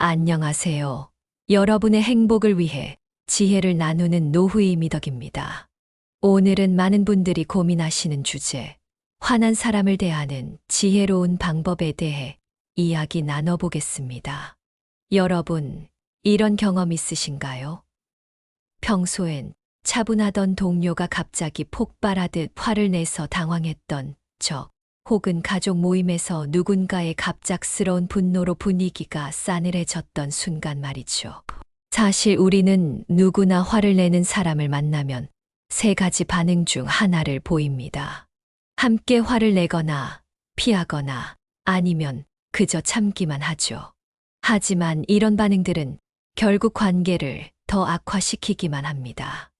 안녕하세요. 여러분의 행복을 위해 지혜를 나누는 노후의 미덕입니다. 오늘은 많은 분들이 고민하시는 주제, 화난 사람을 대하는 지혜로운 방법에 대해 이야기 나눠보겠습니다. 여러분, 이런 경험 있으신가요? 평소엔 차분하던 동료가 갑자기 폭발하듯 화를 내서 당황했던 적, 혹은 가족 모임에서 누군가의 갑작스러운 분노로 분위기가 싸늘해졌던 순간 말이죠. 사실 우리는 누구나 화를 내는 사람을 만나면 세 가지 반응 중 하나를 보입니다. 함께 화를 내거나 피하거나 아니면 그저 참기만 하죠. 하지만 이런 반응들은 결국 관계를 더 악화시키기만 합니다.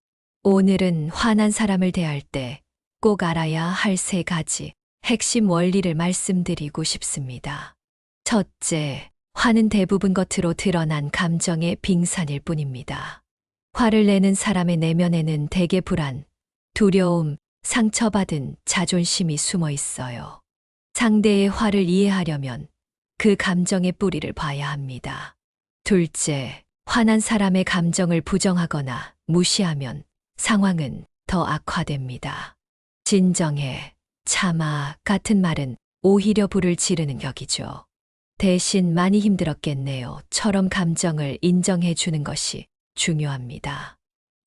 오늘은 화난 사람을 대할 때 꼭 알아야 할 세 가지 핵심 원리를 말씀드리고 싶습니다. 첫째, 화는 대부분 겉으로 드러난 감정의 빙산일 뿐입니다. 화를 내는 사람의 내면에는 대개 불안, 두려움, 상처받은 자존심이 숨어 있어요. 상대의 화를 이해하려면 그 감정의 뿌리를 봐야 합니다. 둘째, 화난 사람의 감정을 부정하거나 무시하면 상황은 더 악화됩니다. 진정해, 참아 같은 말은 오히려 불을 지르는 격이죠. 대신 많이 힘들었겠네요. 처럼 감정을 인정해 주는 것이 중요합니다.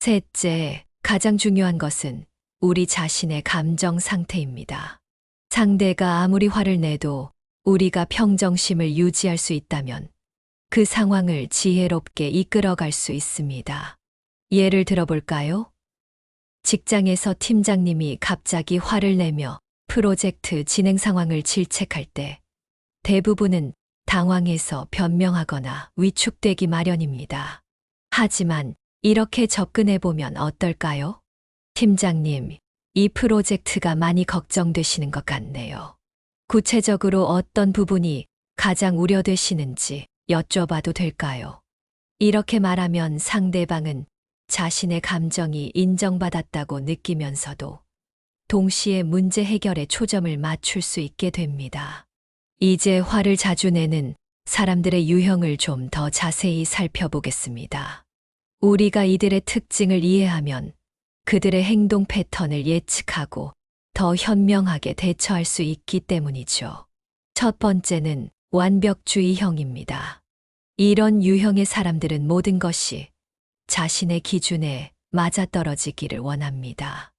셋째, 가장 중요한 것은 우리 자신의 감정 상태입니다. 상대가 아무리 화를 내도 우리가 평정심을 유지할 수 있다면 그 상황을 지혜롭게 이끌어갈 수 있습니다. 예를 들어볼까요? 직장에서 팀장님이 갑자기 화를 내며 프로젝트 진행 상황을 질책할 때 대부분은 당황해서 변명하거나 위축되기 마련입니다. 하지만 이렇게 접근해보면 어떨까요? 팀장님, 이 프로젝트가 많이 걱정되시는 것 같네요. 구체적으로 어떤 부분이 가장 우려되시는지 여쭤봐도 될까요? 이렇게 말하면 상대방은 자신의 감정이 인정받았다고 느끼면서도 동시에 문제 해결에 초점을 맞출 수 있게 됩니다. 이제 화를 자주 내는 사람들의 유형을 좀 더 자세히 살펴보겠습니다. 우리가 이들의 특징을 이해하면 그들의 행동 패턴을 예측하고 더 현명하게 대처할 수 있기 때문이죠. 첫 번째는 완벽주의형입니다. 이런 유형의 사람들은 모든 것이 자신의 기준에 맞아떨어지기를 원합니다.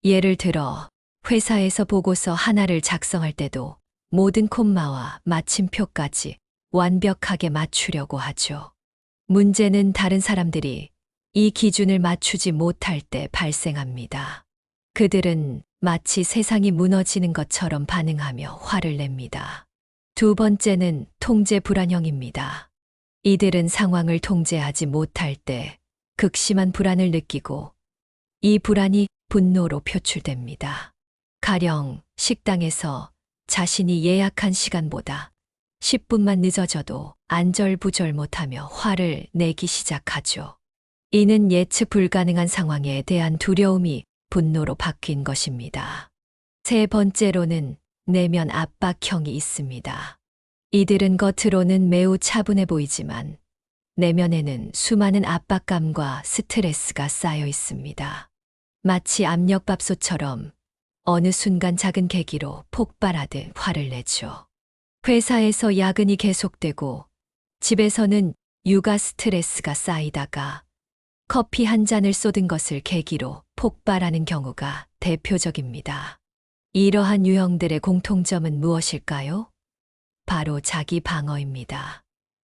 예를 들어 회사에서 보고서 하나를 작성할 때도 모든 콤마와 마침표까지 완벽하게 맞추려고 하죠. 문제는 다른 사람들이 이 기준을 맞추지 못할 때 발생합니다. 그들은 마치 세상이 무너지는 것처럼 반응하며 화를 냅니다. 두 번째는 통제 불안형입니다. 이들은 상황을 통제하지 못할 때 극심한 불안을 느끼고 이 불안이 분노로 표출됩니다. 가령 식당에서 자신이 예약한 시간보다 10분만 늦어져도 안절부절 못하며 화를 내기 시작하죠. 이는 예측 불가능한 상황에 대한 두려움이 분노로 바뀐 것입니다. 세 번째로는 내면 압박형이 있습니다. 이들은 겉으로는 매우 차분해 보이지만 내면에는 수많은 압박감과 스트레스가 쌓여 있습니다. 마치 압력밥솥처럼 어느 순간 작은 계기로 폭발하듯 화를 내죠. 회사에서 야근이 계속되고 집에서는 육아 스트레스가 쌓이다가 커피 한 잔을 쏟은 것을 계기로 폭발하는 경우가 대표적입니다. 이러한 유형들의 공통점은 무엇일까요? 바로 자기 방어입니다.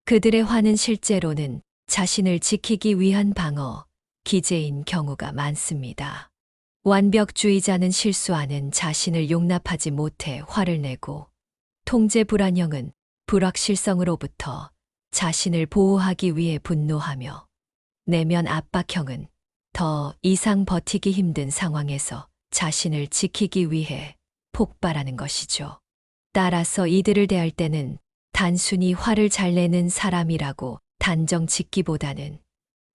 그들의 화는 실제로는 자신을 지키기 위한 방어, 기제인 경우가 많습니다. 완벽주의자는 실수하는 자신을 용납하지 못해 화를 내고, 통제 불안형은 불확실성으로부터 자신을 보호하기 위해 분노하며, 내면 압박형은 더 이상 버티기 힘든 상황에서 자신을 지키기 위해 폭발하는 것이죠. 따라서 이들을 대할 때는 단순히 화를 잘 내는 사람이라고 단정 짓기보다는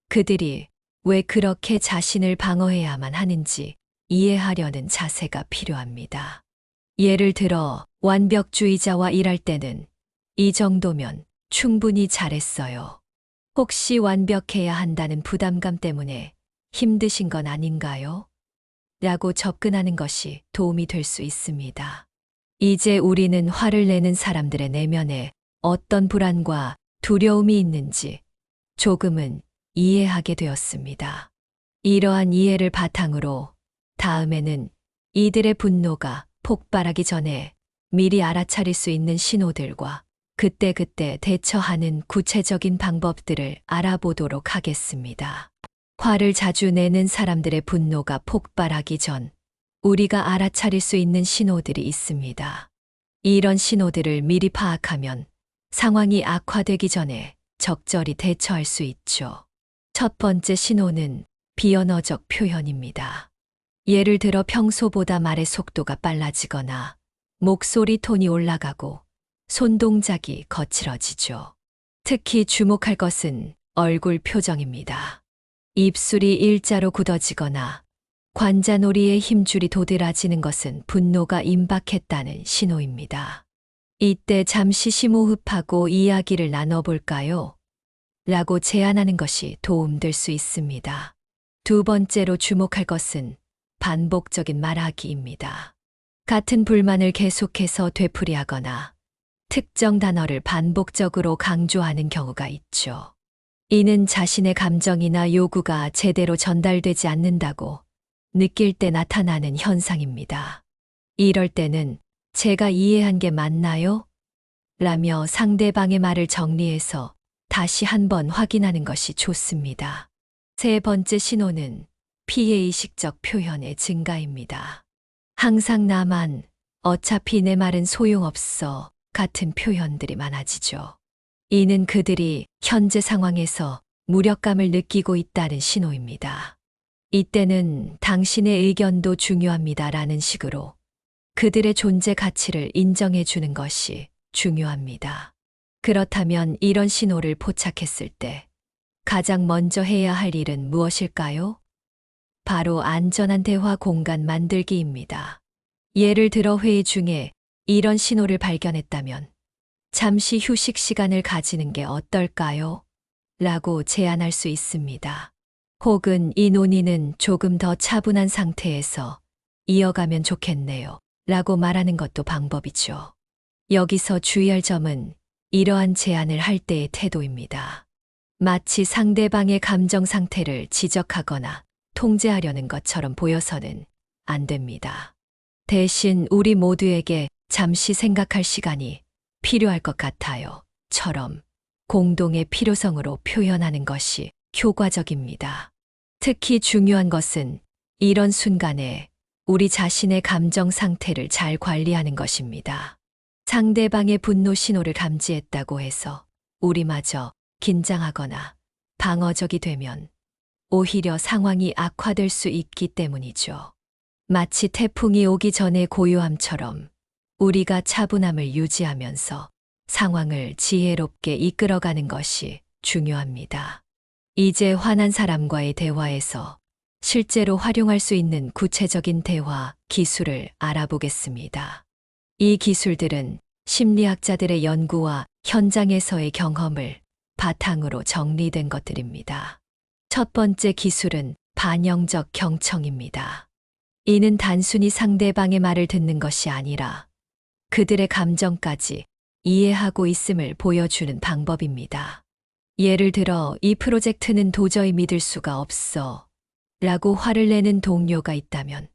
그들이 왜 그렇게 자신을 방어해야만 하는지 이해하려는 자세가 필요합니다. 예를 들어 완벽주의자와 일할 때는 이 정도면 충분히 잘했어요. 혹시 완벽해야 한다는 부담감 때문에 힘드신 건 아닌가요? 라고 접근하는 것이 도움이 될 수 있습니다. 이제 우리는 화를 내는 사람들의 내면에 어떤 불안과 두려움이 있는지 조금은 이해하게 되었습니다. 이러한 이해를 바탕으로 다음에는 이들의 분노가 폭발하기 전에 미리 알아차릴 수 있는 신호들과 그때그때 대처하는 구체적인 방법들을 알아보도록 하겠습니다. 화를 자주 내는 사람들의 분노가 폭발하기 전 우리가 알아차릴 수 있는 신호들이 있습니다. 이런 신호들을 미리 파악하면 상황이 악화되기 전에 적절히 대처할 수 있죠. 첫 번째 신호는 비언어적 표현입니다. 예를 들어 평소보다 말의 속도가 빨라지거나 목소리 톤이 올라가고 손동작이 거칠어지죠. 특히 주목할 것은 얼굴 표정입니다. 입술이 일자로 굳어지거나 관자놀이의 힘줄이 도드라지는 것은 분노가 임박했다는 신호입니다. 이때 잠시 심호흡하고 이야기를 나눠볼까요? 라고 제안하는 것이 도움될 수 있습니다. 두 번째로 주목할 것은 반복적인 말하기입니다. 같은 불만을 계속해서 되풀이하거나 특정 단어를 반복적으로 강조하는 경우가 있죠. 이는 자신의 감정이나 요구가 제대로 전달되지 않는다고 느낄 때 나타나는 현상입니다. 이럴 때는 제가 이해한 게 맞나요? 라며 상대방의 말을 정리해서 다시 한번 확인하는 것이 좋습니다. 세 번째 신호는 피해의식적 표현의 증가입니다. 항상 나만, 어차피 내 말은 소용없어 같은 표현들이 많아지죠. 이는 그들이 현재 상황에서 무력감을 느끼고 있다는 신호입니다. 이때는 당신의 의견도 중요합니다라는 식으로 그들의 존재 가치를 인정해 주는 것이 중요합니다. 그렇다면 이런 신호를 포착했을 때 가장 먼저 해야 할 일은 무엇일까요? 바로 안전한 대화 공간 만들기입니다. 예를 들어 회의 중에 이런 신호를 발견했다면 잠시 휴식 시간을 가지는 게 어떨까요? 라고 제안할 수 있습니다. 혹은 이 논의는 조금 더 차분한 상태에서 이어가면 좋겠네요. 라고 말하는 것도 방법이죠. 여기서 주의할 점은 이러한 제안을 할 때의 태도입니다. 마치 상대방의 감정 상태를 지적하거나 통제하려는 것처럼 보여서는 안 됩니다. 대신 우리 모두에게 잠시 생각할 시간이 필요할 것 같아요. 처럼 공동의 필요성으로 표현하는 것이 효과적입니다. 특히 중요한 것은 이런 순간에 우리 자신의 감정 상태를 잘 관리하는 것입니다. 상대방의 분노 신호를 감지했다고 해서 우리마저 긴장하거나 방어적이 되면 오히려 상황이 악화될 수 있기 때문이죠. 마치 태풍이 오기 전의 고요함처럼 우리가 차분함을 유지하면서 상황을 지혜롭게 이끌어가는 것이 중요합니다. 이제 화난 사람과의 대화에서 실제로 활용할 수 있는 구체적인 대화 기술을 알아보겠습니다. 이 기술들은 심리학자들의 연구와 현장에서의 경험을 바탕으로 정리된 것들입니다. 첫 번째 기술은 반영적 경청입니다. 이는 단순히 상대방의 말을 듣는 것이 아니라 그들의 감정까지 이해하고 있음을 보여주는 방법입니다. 예를 들어 이 프로젝트는 도저히 믿을 수가 없어 라고 화를 내는 동료가 있다면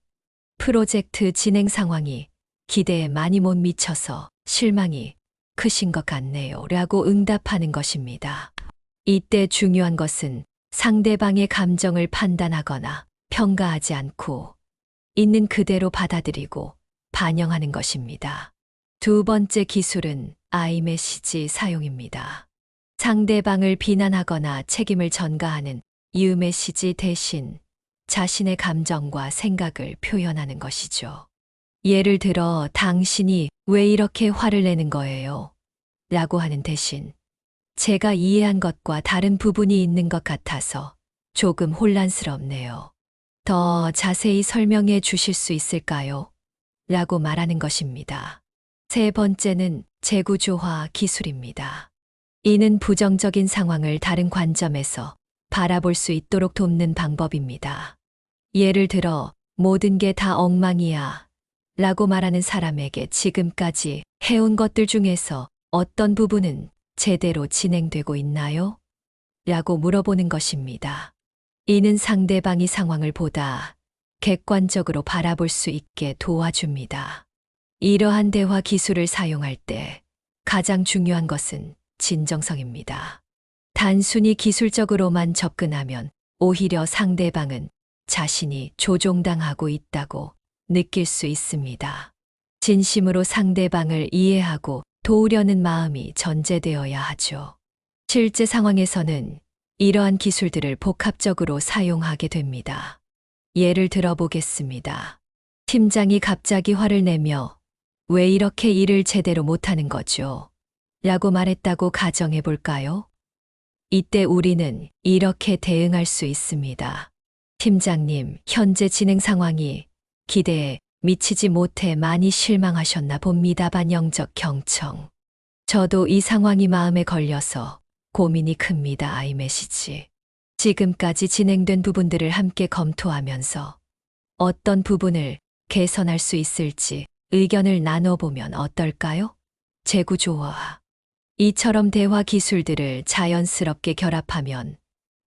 프로젝트 진행 상황이 기대에 많이 못 미쳐서 실망이 크신 것 같네요 라고 응답하는 것입니다. 이때 중요한 것은 상대방의 감정을 판단하거나 평가하지 않고 있는 그대로 받아들이고 반영하는 것입니다. 두 번째 기술은 아이메시지 사용입니다. 상대방을 비난하거나 책임을 전가하는 유메시지 대신 자신의 감정과 생각을 표현하는 것이죠. 예를 들어 당신이 왜 이렇게 화를 내는 거예요? 라고 하는 대신 제가 이해한 것과 다른 부분이 있는 것 같아서 조금 혼란스럽네요. 더 자세히 설명해 주실 수 있을까요? 라고 말하는 것입니다. 세 번째는 재구조화 기술입니다. 이는 부정적인 상황을 다른 관점에서 바라볼 수 있도록 돕는 방법입니다. 예를 들어, 모든 게 다 엉망이야 라고 말하는 사람에게 지금까지 해온 것들 중에서 어떤 부분은 제대로 진행되고 있나요? 라고 물어보는 것입니다. 이는 상대방이 상황을 보다 객관적으로 바라볼 수 있게 도와줍니다. 이러한 대화 기술을 사용할 때 가장 중요한 것은 진정성입니다. 단순히 기술적으로만 접근하면 오히려 상대방은 자신이 조종당하고 있다고 느낄 수 있습니다. 진심으로 상대방을 이해하고 도우려는 마음이 전제되어야 하죠. 실제 상황에서는 이러한 기술들을 복합적으로 사용하게 됩니다. 예를 들어 보겠습니다. 팀장이 갑자기 화를 내며 왜 이렇게 일을 제대로 못하는 거죠? 라고 말했다고 가정해 볼까요? 이때 우리는 이렇게 대응할 수 있습니다. 팀장님, 현재 진행 상황이 기대에 미치지 못해 많이 실망하셨나 봅니다. 반영적 경청. 저도 이 상황이 마음에 걸려서 고민이 큽니다. 아이메시지. 지금까지 진행된 부분들을 함께 검토하면서 어떤 부분을 개선할 수 있을지 의견을 나눠보면 어떨까요? 재구조화. 이처럼 대화 기술들을 자연스럽게 결합하면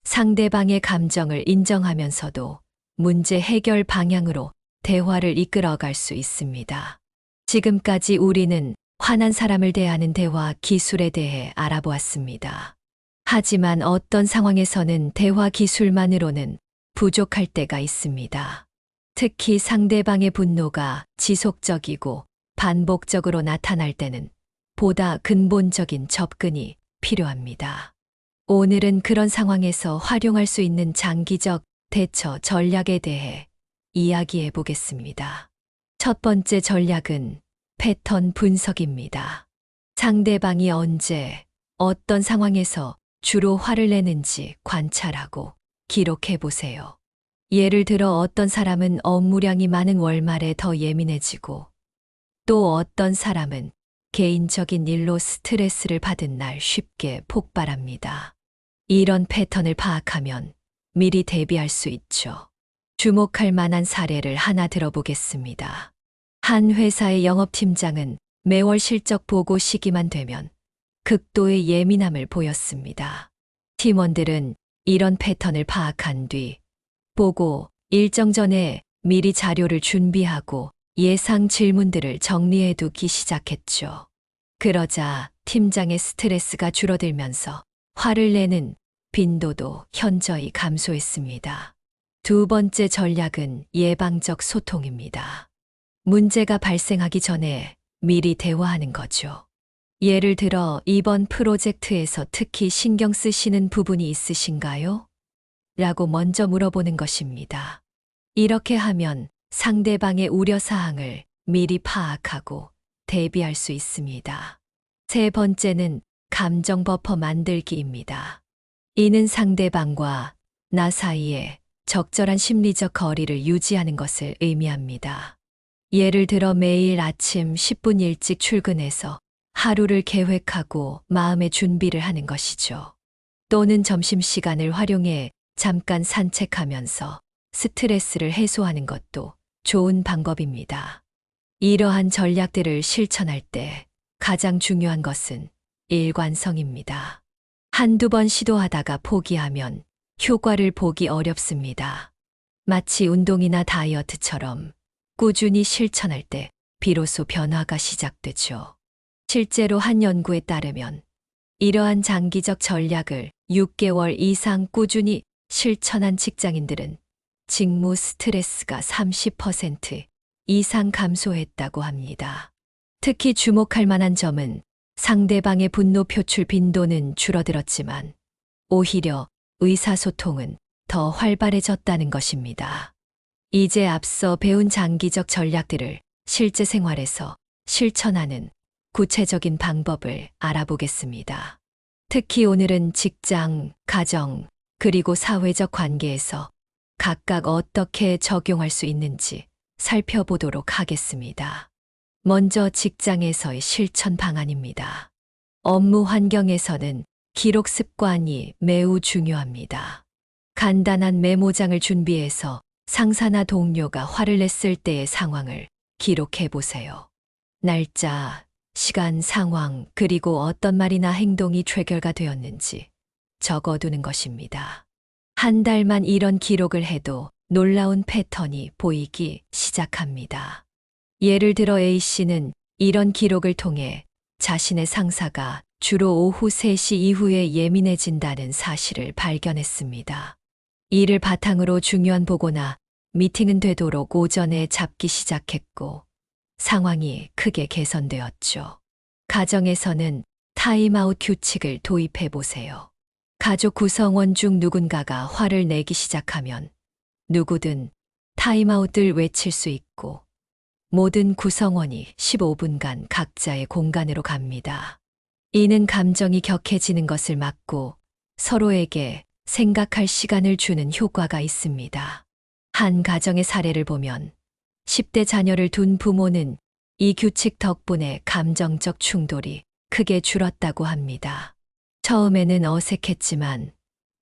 상대방의 감정을 인정하면서도 문제 해결 방향으로 대화를 이끌어갈 수 있습니다. 지금까지 우리는 화난 사람을 대하는 대화 기술에 대해 알아보았습니다. 하지만 어떤 상황에서는 대화 기술만으로는 부족할 때가 있습니다. 특히 상대방의 분노가 지속적이고 반복적으로 나타날 때는 보다 근본적인 접근이 필요합니다. 오늘은 그런 상황에서 활용할 수 있는 장기적 대처 전략에 대해 이야기해 보겠습니다. 첫 번째 전략은 패턴 분석입니다. 상대방이 언제, 어떤 상황에서 주로 화를 내는지 관찰하고 기록해 보세요. 예를 들어 어떤 사람은 업무량이 많은 월말에 더 예민해지고 또 어떤 사람은 개인적인 일로 스트레스를 받은 날 쉽게 폭발합니다. 이런 패턴을 파악하면 미리 대비할 수 있죠. 주목할 만한 사례를 하나 들어보겠습니다. 한 회사의 영업팀장은 매월 실적 보고 시기만 되면 극도의 예민함을 보였습니다. 팀원들은 이런 패턴을 파악한 뒤 보고 일정 전에 미리 자료를 준비하고 예상 질문들을 정리해 두기 시작했죠. 그러자 팀장의 스트레스가 줄어들면서 화를 내는 빈도도 현저히 감소했습니다. 두 번째 전략은 예방적 소통입니다. 문제가 발생하기 전에 미리 대화하는 거죠. 예를 들어 이번 프로젝트에서 특히 신경 쓰시는 부분이 있으신가요? 라고 먼저 물어보는 것입니다. 이렇게 하면 상대방의 우려사항을 미리 파악하고 대비할 수 있습니다. 세 번째는 감정 버퍼 만들기입니다. 이는 상대방과 나 사이에 적절한 심리적 거리를 유지하는 것을 의미합니다. 예를 들어 매일 아침 10분 일찍 출근해서 하루를 계획하고 마음의 준비를 하는 것이죠. 또는 점심시간을 활용해 잠깐 산책하면서 스트레스를 해소하는 것도 좋은 방법입니다. 이러한 전략들을 실천할 때 가장 중요한 것은 일관성입니다. 한두 번 시도하다가 포기하면 효과를 보기 어렵습니다. 마치 운동이나 다이어트처럼 꾸준히 실천할 때 비로소 변화가 시작되죠. 실제로 한 연구에 따르면 이러한 장기적 전략을 6개월 이상 꾸준히 실천한 직장인들은 직무 스트레스가 30% 이상 감소했다고 합니다. 특히 주목할 만한 점은 상대방의 분노 표출 빈도는 줄어들었지만 오히려 의사소통은 더 활발해졌다는 것입니다. 이제 앞서 배운 장기적 전략들을 실제 생활에서 실천하는 구체적인 방법을 알아보겠습니다. 특히 오늘은 직장, 가정, 그리고 사회적 관계에서 각각 어떻게 적용할 수 있는지 살펴보도록 하겠습니다. 먼저 직장에서의 실천 방안입니다. 업무 환경에서는 기록 습관이 매우 중요합니다. 간단한 메모장을 준비해서 상사나 동료가 화를 냈을 때의 상황을 기록해 보세요. 날짜, 시간, 상황, 그리고 어떤 말이나 행동이 트리거가 되었는지 적어두는 것입니다. 한 달만 이런 기록을 해도 놀라운 패턴이 보이기 시작합니다. 예를 들어 A씨는 이런 기록을 통해 자신의 상사가 주로 오후 3시 이후에 예민해진다는 사실을 발견했습니다. 이를 바탕으로 중요한 보고나 미팅은 되도록 오전에 잡기 시작했고 상황이 크게 개선되었죠. 가정에서는 타임아웃 규칙을 도입해 보세요. 가족 구성원 중 누군가가 화를 내기 시작하면 누구든 타임아웃을 외칠 수 있고 모든 구성원이 15분간 각자의 공간으로 갑니다. 이는 감정이 격해지는 것을 막고 서로에게 생각할 시간을 주는 효과가 있습니다. 한 가정의 사례를 보면 10대 자녀를 둔 부모는 이 규칙 덕분에 감정적 충돌이 크게 줄었다고 합니다. 처음에는 어색했지만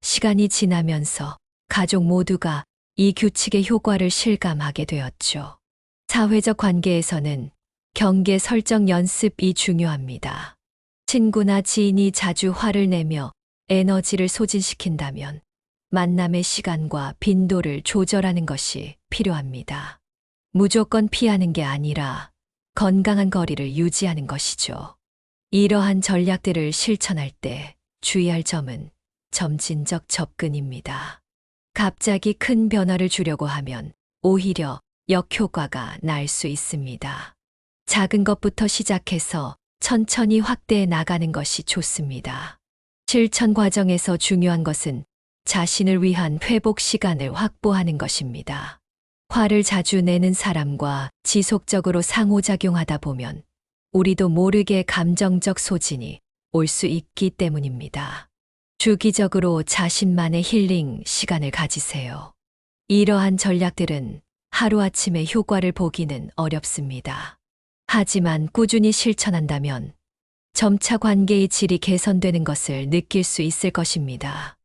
시간이 지나면서 가족 모두가 이 규칙의 효과를 실감하게 되었죠. 사회적 관계에서는 경계 설정 연습이 중요합니다. 친구나 지인이 자주 화를 내며 에너지를 소진시킨다면 만남의 시간과 빈도를 조절하는 것이 필요합니다. 무조건 피하는 게 아니라 건강한 거리를 유지하는 것이죠. 이러한 전략들을 실천할 때 주의할 점은 점진적 접근입니다. 갑자기 큰 변화를 주려고 하면 오히려 역효과가 날 수 있습니다. 작은 것부터 시작해서 천천히 확대해 나가는 것이 좋습니다. 실천 과정에서 중요한 것은 자신을 위한 회복 시간을 확보하는 것입니다. 화를 자주 내는 사람과 지속적으로 상호작용하다 보면 우리도 모르게 감정적 소진이 올 수 있기 때문입니다. 주기적으로 자신만의 힐링 시간을 가지세요. 이러한 전략들은 하루아침에 효과를 보기는 어렵습니다. 하지만 꾸준히 실천한다면 점차 관계의 질이 개선되는 것을 느낄 수 있을 것입니다.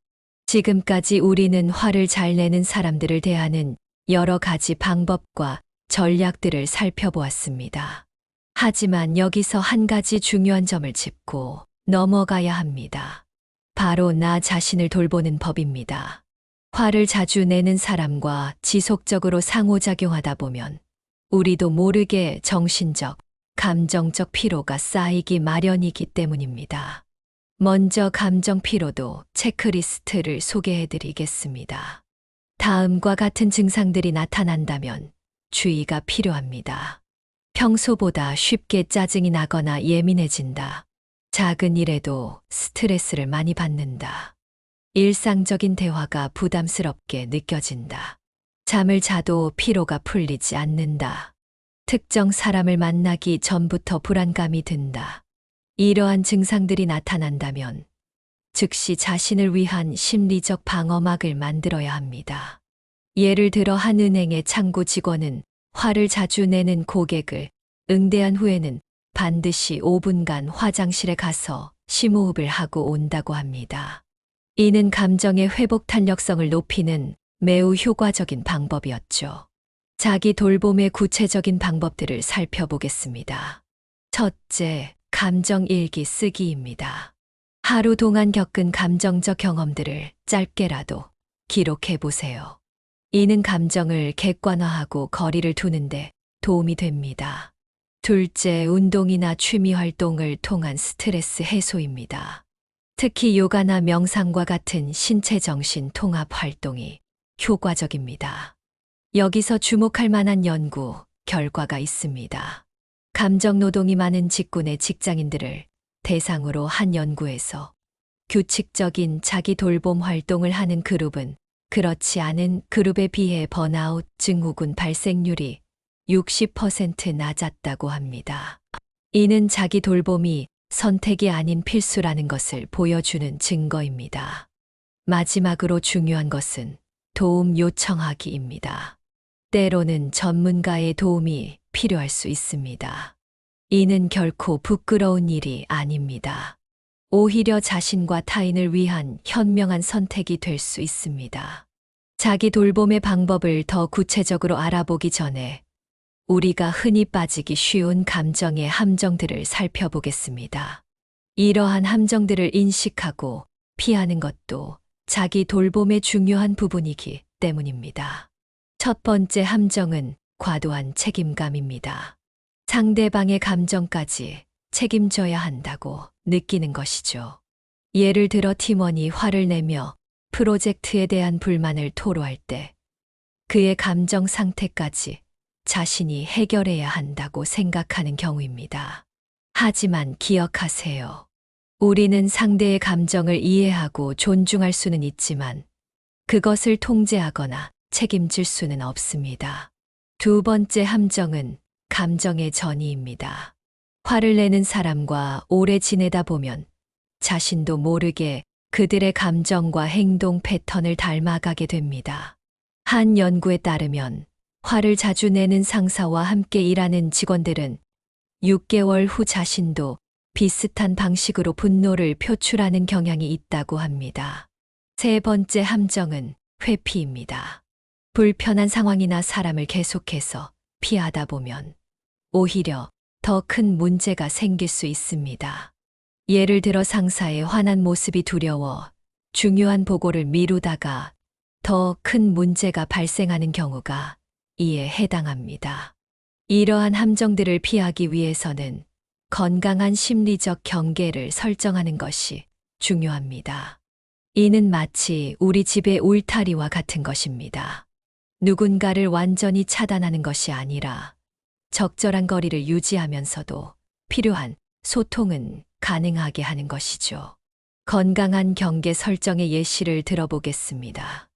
지금까지 우리는 화를 잘 내는 사람들을 대하는 여러 가지 방법과 전략들을 살펴보았습니다. 하지만 여기서 한 가지 중요한 점을 짚고 넘어가야 합니다. 바로 나 자신을 돌보는 법입니다. 화를 자주 내는 사람과 지속적으로 상호작용하다 보면 우리도 모르게 정신적, 감정적 피로가 쌓이기 마련이기 때문입니다. 먼저 감정 피로도 체크리스트를 소개해 드리겠습니다. 다음과 같은 증상들이 나타난다면 주의가 필요합니다. 평소보다 쉽게 짜증이 나거나 예민해진다. 작은 일에도 스트레스를 많이 받는다. 일상적인 대화가 부담스럽게 느껴진다. 잠을 자도 피로가 풀리지 않는다. 특정 사람을 만나기 전부터 불안감이 든다. 이러한 증상들이 나타난다면 즉시 자신을 위한 심리적 방어막을 만들어야 합니다. 예를 들어 한 은행의 창구 직원은 화를 자주 내는 고객을 응대한 후에는 반드시 5분간 화장실에 가서 심호흡을 하고 온다고 합니다. 이는 감정의 회복 탄력성을 높이는 매우 효과적인 방법이었죠. 자기 돌봄의 구체적인 방법들을 살펴보겠습니다. 첫째, 감정 일기 쓰기입니다. 하루 동안 겪은 감정적 경험들을 짧게라도 기록해 보세요. 이는 감정을 객관화하고 거리를 두는데 도움이 됩니다. 둘째, 운동이나 취미 활동을 통한 스트레스 해소입니다. 특히 요가나 명상과 같은 신체-정신 통합 활동이 효과적입니다. 여기서 주목할 만한 연구, 결과가 있습니다. 감정 노동이 많은 직군의 직장인들을 대상으로 한 연구에서 규칙적인 자기 돌봄 활동을 하는 그룹은 그렇지 않은 그룹에 비해 번아웃 증후군 발생률이 60% 낮았다고 합니다. 이는 자기 돌봄이 선택이 아닌 필수라는 것을 보여주는 증거입니다. 마지막으로 중요한 것은 도움 요청하기입니다. 때로는 전문가의 도움이 필요할 수 있습니다. 이는 결코 부끄러운 일이 아닙니다. 오히려 자신과 타인을 위한 현명한 선택이 될 수 있습니다. 자기 돌봄의 방법을 더 구체적으로 알아보기 전에 우리가 흔히 빠지기 쉬운 감정의 함정들을 살펴보겠습니다. 이러한 함정들을 인식하고 피하는 것도 자기 돌봄의 중요한 부분이기 때문입니다. 첫 번째 함정은 과도한 책임감입니다. 상대방의 감정까지 책임져야 한다고 느끼는 것이죠. 예를 들어 팀원이 화를 내며 프로젝트에 대한 불만을 토로할 때 그의 감정 상태까지 자신이 해결해야 한다고 생각하는 경우입니다. 하지만 기억하세요. 우리는 상대의 감정을 이해하고 존중할 수는 있지만 그것을 통제하거나 책임질 수는 없습니다. 두 번째 함정은 감정의 전이입니다. 화를 내는 사람과 오래 지내다 보면 자신도 모르게 그들의 감정과 행동 패턴을 닮아가게 됩니다. 한 연구에 따르면 화를 자주 내는 상사와 함께 일하는 직원들은 6개월 후 자신도 비슷한 방식으로 분노를 표출하는 경향이 있다고 합니다. 세 번째 함정은 회피입니다. 불편한 상황이나 사람을 계속해서 피하다 보면 오히려 더 큰 문제가 생길 수 있습니다. 예를 들어 상사의 화난 모습이 두려워 중요한 보고를 미루다가 더 큰 문제가 발생하는 경우가 이에 해당합니다. 이러한 함정들을 피하기 위해서는 건강한 심리적 경계를 설정하는 것이 중요합니다. 이는 마치 우리 집의 울타리와 같은 것입니다. 누군가를 완전히 차단하는 것이 아니라 적절한 거리를 유지하면서도 필요한 소통은 가능하게 하는 것이죠. 건강한 경계 설정의 예시를 들어보겠습니다.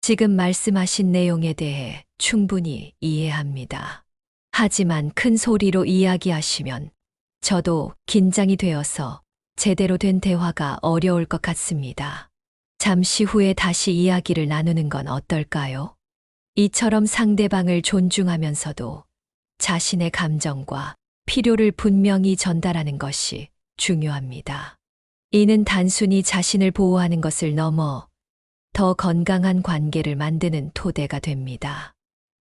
지금 말씀하신 내용에 대해 충분히 이해합니다. 하지만 큰 소리로 이야기하시면 저도 긴장이 되어서 제대로 된 대화가 어려울 것 같습니다. 잠시 후에 다시 이야기를 나누는 건 어떨까요? 이처럼 상대방을 존중하면서도 자신의 감정과 필요를 분명히 전달하는 것이 중요합니다. 이는 단순히 자신을 보호하는 것을 넘어 더 건강한 관계를 만드는 토대가 됩니다.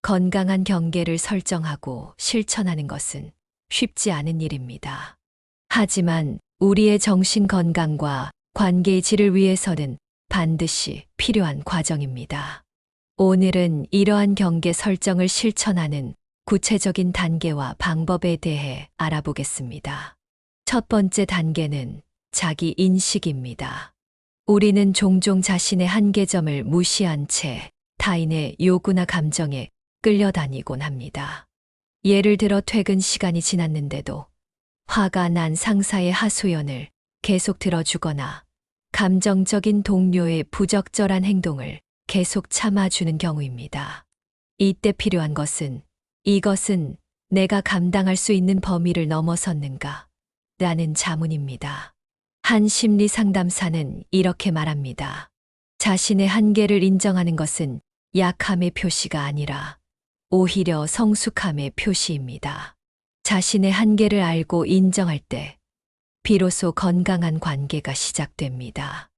건강한 경계를 설정하고 실천하는 것은 쉽지 않은 일입니다. 하지만 우리의 정신 건강과 관계의 질을 위해서는 반드시 필요한 과정입니다. 오늘은 이러한 경계 설정을 실천하는 구체적인 단계와 방법에 대해 알아보겠습니다. 첫 번째 단계는 자기 인식입니다. 우리는 종종 자신의 한계점을 무시한 채 타인의 요구나 감정에 끌려다니곤 합니다. 예를 들어 퇴근 시간이 지났는데도 화가 난 상사의 하소연을 계속 들어주거나 감정적인 동료의 부적절한 행동을 계속 참아주는 경우입니다. 이때 필요한 것은 이것은 내가 감당할 수 있는 범위를 넘어섰는가? 라는 자문입니다. 한 심리 상담사는 이렇게 말합니다. 자신의 한계를 인정하는 것은 약함의 표시가 아니라 오히려 성숙함의 표시입니다. 자신의 한계를 알고 인정할 때 비로소 건강한 관계가 시작됩니다.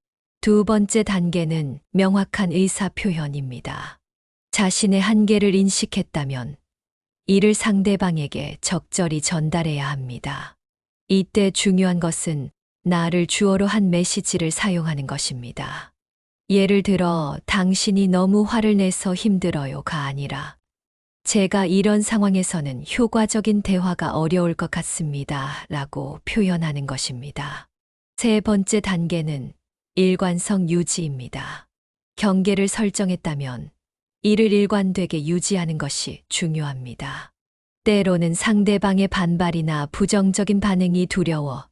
두 번째 단계는 명확한 의사 표현입니다. 자신의 한계를 인식했다면 이를 상대방에게 적절히 전달해야 합니다. 이때 중요한 것은 나를 주어로 한 메시지를 사용하는 것입니다. 예를 들어 당신이 너무 화를 내서 힘들어요가 아니라 제가 이런 상황에서는 효과적인 대화가 어려울 것 같습니다. 라고 표현하는 것입니다. 세 번째 단계는 일관성 유지입니다. 경계를 설정했다면 이를 일관되게 유지하는 것이 중요합니다. 때로는 상대방의 반발이나 부정적인 반응이 두려워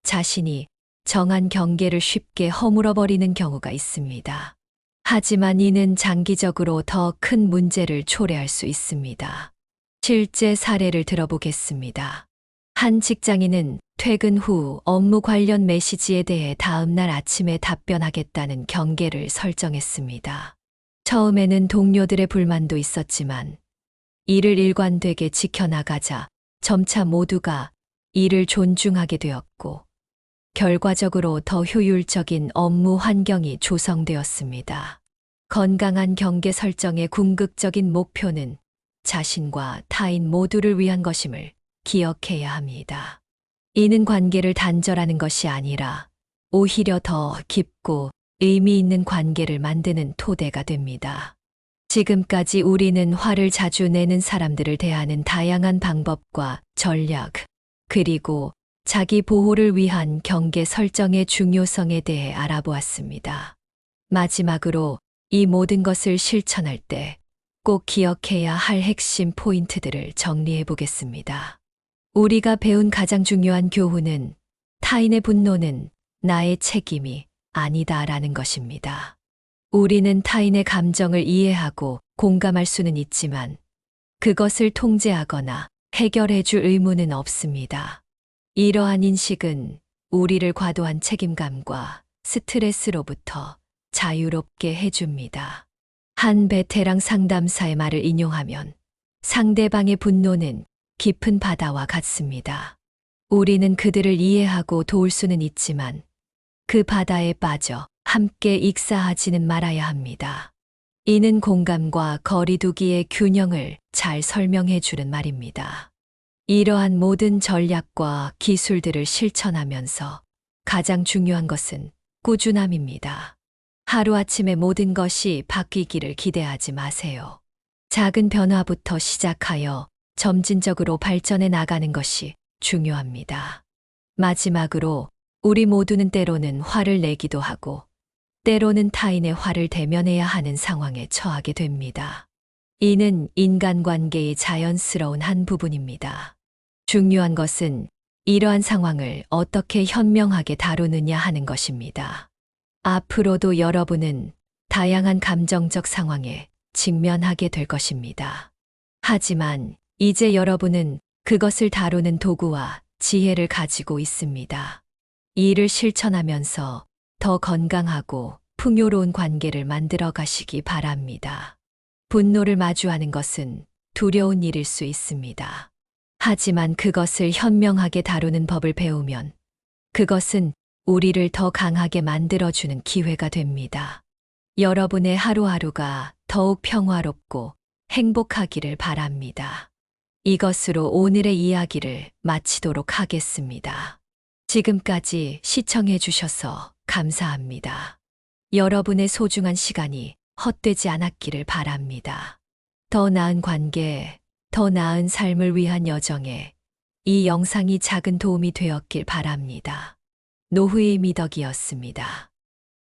자신이 정한 경계를 쉽게 허물어버리는 경우가 있습니다. 하지만 이는 장기적으로 더 큰 문제를 초래할 수 있습니다. 실제 사례를 들어보겠습니다. 한 직장인은 퇴근 후 업무 관련 메시지에 대해 다음날 아침에 답변하겠다는 경계를 설정했습니다. 처음에는 동료들의 불만도 있었지만 이를 일관되게 지켜나가자 점차 모두가 이를 존중하게 되었고 결과적으로 더 효율적인 업무 환경이 조성되었습니다. 건강한 경계 설정의 궁극적인 목표는 자신과 타인 모두를 위한 것임을 기억해야 합니다. 이는 관계를 단절하는 것이 아니라 오히려 더 깊고 의미 있는 관계를 만드는 토대가 됩니다. 지금까지 우리는 화를 자주 내는 사람들을 대하는 다양한 방법과 전략, 그리고 자기 보호를 위한 경계 설정의 중요성에 대해 알아보았습니다. 마지막으로 이 모든 것을 실천할 때 꼭 기억해야 할 핵심 포인트들을 정리해 보겠습니다. 우리가 배운 가장 중요한 교훈은 타인의 분노는 나의 책임이 아니다라는 것입니다. 우리는 타인의 감정을 이해하고 공감할 수는 있지만 그것을 통제하거나 해결해 줄 의무는 없습니다. 이러한 인식은 우리를 과도한 책임감과 스트레스로부터 자유롭게 해줍니다. 한 베테랑 상담사의 말을 인용하면 상대방의 분노는 깊은 바다와 같습니다. 우리는 그들을 이해하고 도울 수는 있지만 그 바다에 빠져 함께 익사하지는 말아야 합니다. 이는 공감과 거리두기의 균형을 잘 설명해 주는 말입니다. 이러한 모든 전략과 기술들을 실천하면서 가장 중요한 것은 꾸준함입니다. 하루아침에 모든 것이 바뀌기를 기대하지 마세요. 작은 변화부터 시작하여 점진적으로 발전해 나가는 것이 중요합니다. 마지막으로 우리 모두는 때로는 화를 내기도 하고 때로는 타인의 화를 대면해야 하는 상황에 처하게 됩니다. 이는 인간관계의 자연스러운 한 부분입니다. 중요한 것은 이러한 상황을 어떻게 현명하게 다루느냐 하는 것입니다. 앞으로도 여러분은 다양한 감정적 상황에 직면하게 될 것입니다. 하지만 이제 여러분은 그것을 다루는 도구와 지혜를 가지고 있습니다. 이를 실천하면서 더 건강하고 풍요로운 관계를 만들어 가시기 바랍니다. 분노를 마주하는 것은 두려운 일일 수 있습니다. 하지만 그것을 현명하게 다루는 법을 배우면 그것은 우리를 더 강하게 만들어주는 기회가 됩니다. 여러분의 하루하루가 더욱 평화롭고 행복하기를 바랍니다. 이것으로 오늘의 이야기를 마치도록 하겠습니다. 지금까지 시청해 주셔서 감사합니다. 여러분의 소중한 시간이 헛되지 않았기를 바랍니다. 더 나은 관계, 더 나은 삶을 위한 여정에 이 영상이 작은 도움이 되었길 바랍니다. 노후의 미덕이었습니다.